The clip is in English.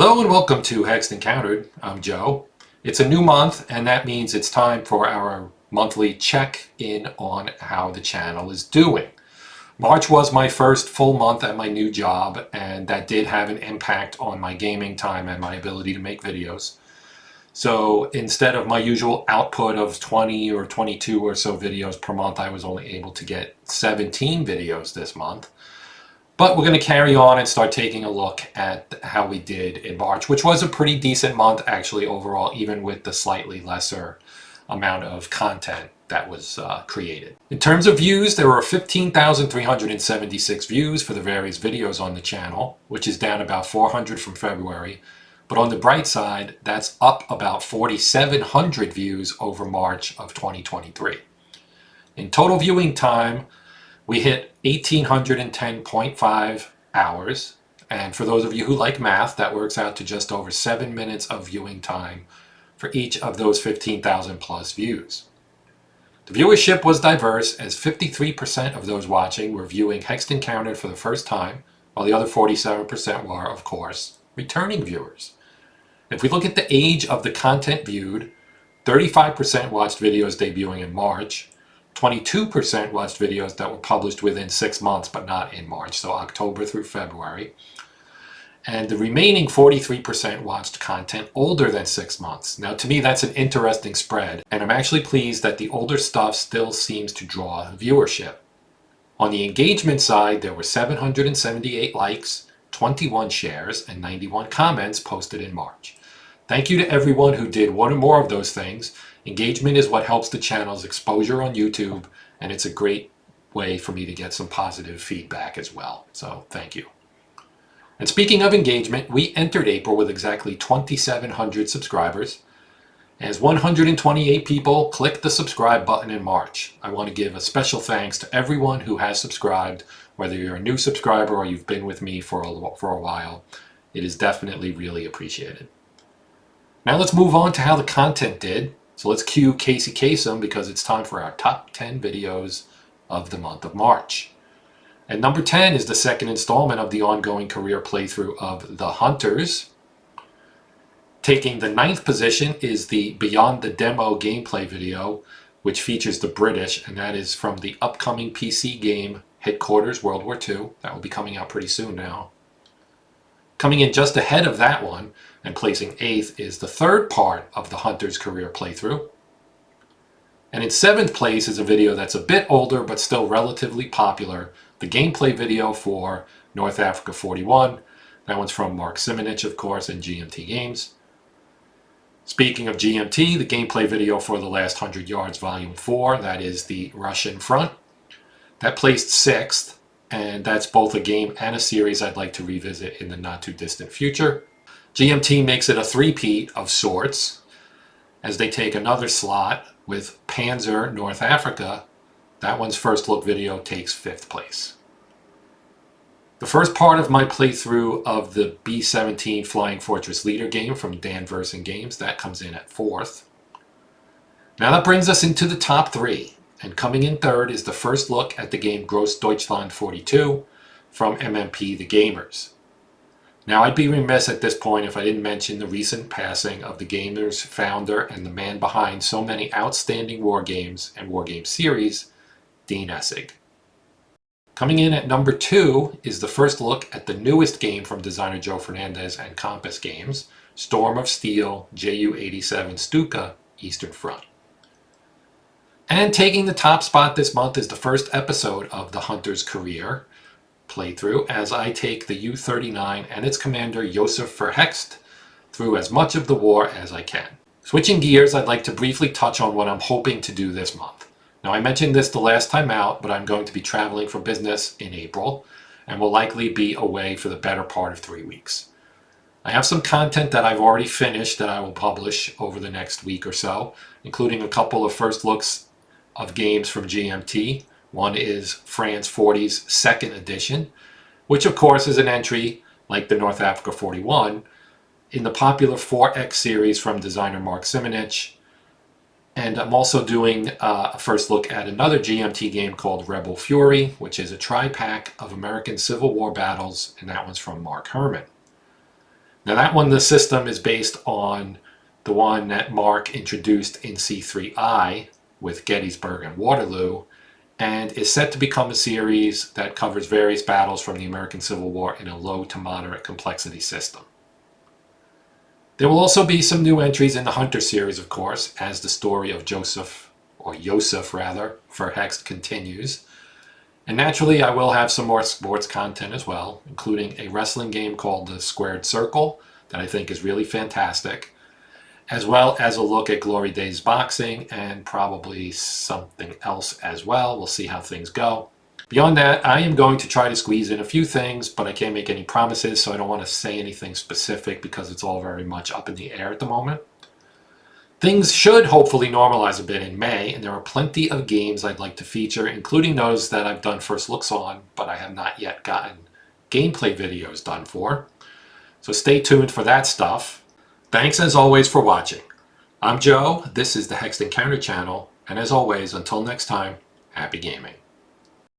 Hello and welcome to Hexed Countered. I'm Joe. It's a new month and that means it's time for our monthly check-in on how the channel is doing. March was my first full month at my new job and that did have an impact on my gaming time and my ability to make videos. So instead of my usual output of 20 or 22 or so videos per month, I was only able to get 17 videos this month. But we're going to carry on and start taking a look at how we did in March, which was a pretty decent month actually overall, even with the slightly lesser amount of content that was created. In terms of views, there were 15,376 views for the various videos on the channel, which is down about 400 from February. But on the bright side, that's up about 4,700 views over March of 2023. In total viewing time, we hit 1,810.5 hours, and for those of you who like math, that works out to just over 7 minutes of viewing time for each of those 15,000 plus views. The viewership was diverse, as 53% of those watching were viewing Hexed Countered for the first time, while the other 47% were, of course, returning viewers. If we look at the age of the content viewed, 35% watched videos debuting in March, 22% watched videos that were published within 6 months but not in March, so October through February. And the remaining 43% watched content older than 6 months. Now to me that's an interesting spread, and I'm actually pleased that the older stuff still seems to draw viewership. On the engagement side, there were 778 likes, 21 shares, and 91 comments posted in March. Thank you to everyone who did one or more of those things. Engagement is what helps the channel's exposure on YouTube, and it's a great way for me to get some positive feedback as well. So thank you. And speaking of engagement, we entered April with exactly 2,700 subscribers, as 128 people clicked the subscribe button in March. I want to give a special thanks to everyone who has subscribed, whether you're a new subscriber or you've been with me for a while. It is definitely really appreciated. Now let's move on to how the content did. So let's cue Casey Kasem because it's time for our top 10 videos of the month of March. And number 10 is the second installment of the ongoing career playthrough of The Hunters. Taking the 9th position is the Beyond the Demo gameplay video, which features the British, and that is from the upcoming PC game Headquarters World War II. That will be coming out pretty soon now. Coming in just ahead of that one, and placing 8th, is the third part of the Hunter's career playthrough. And in 7th place is a video that's a bit older but still relatively popular, the gameplay video for North Africa 41. That one's from Mark Simonich, of course, and GMT Games. Speaking of GMT, the gameplay video for The Last 100 Yards Volume 4, that is the Russian front. That placed 6th, and that's both a game and a series I'd like to revisit in the not too distant future. GMT makes it a three-peat of sorts, as they take another slot with Panzer North Africa. That one's first look video takes 5th place. The first part of my playthrough of the B-17 Flying Fortress Leader game from Dan Versen Games, that comes in at 4th. Now that brings us into the top 3, and coming in 3rd is the first look at the game Gross Deutschland 42 from MMP The Gamers. Now, I'd be remiss at this point if I didn't mention the recent passing of the gamer's founder and the man behind so many outstanding war games and war game series, Dean Essig. Coming in at number 2 is the first look at the newest game from designer Joe Fernandez and Compass Games, Storm of Steel Ju-87 Stuka Eastern Front. And taking the top spot this month is the first episode of The Hunter's career playthrough, as I take the U-39 and its commander Josef Verhext through as much of the war as I can. Switching gears, I'd like to briefly touch on what I'm hoping to do this month. Now, I mentioned this the last time out, but I'm going to be traveling for business in April and will likely be away for the better part of 3 weeks. I have some content that I've already finished that I will publish over the next week or so, including a couple of first looks of games from GMT. One is France 40's 2nd edition, which of course is an entry, like the North Africa 41, in the popular 4X series from designer Mark Simonich. And I'm also doing a first look at another GMT game called Rebel Fury, which is a tri-pack of American Civil War battles, and that one's from Mark Herman. Now that one, the system is based on the one that Mark introduced in C3I with Gettysburg and Waterloo, and is set to become a series that covers various battles from the American Civil War in a low to moderate complexity system. There will also be some new entries in the Hunter series, of course, as the story of Joseph for Hexed continues. And naturally, I will have some more sports content as well, including a wrestling game called The Squared Circle that I think is really fantastic, as well as a look at Glory Days boxing and probably something else as well. We'll see how things go. Beyond that, I am going to try to squeeze in a few things, but I can't make any promises, so I don't want to say anything specific because it's all very much up in the air at the moment. Things should hopefully normalize a bit in May, and there are plenty of games I'd like to feature, including those that I've done first looks on, but I have not yet gotten gameplay videos done for. So stay tuned for that stuff. Thanks as always for watching. I'm Joe, this is the Hexed Countered channel, and as always, until next time, happy gaming.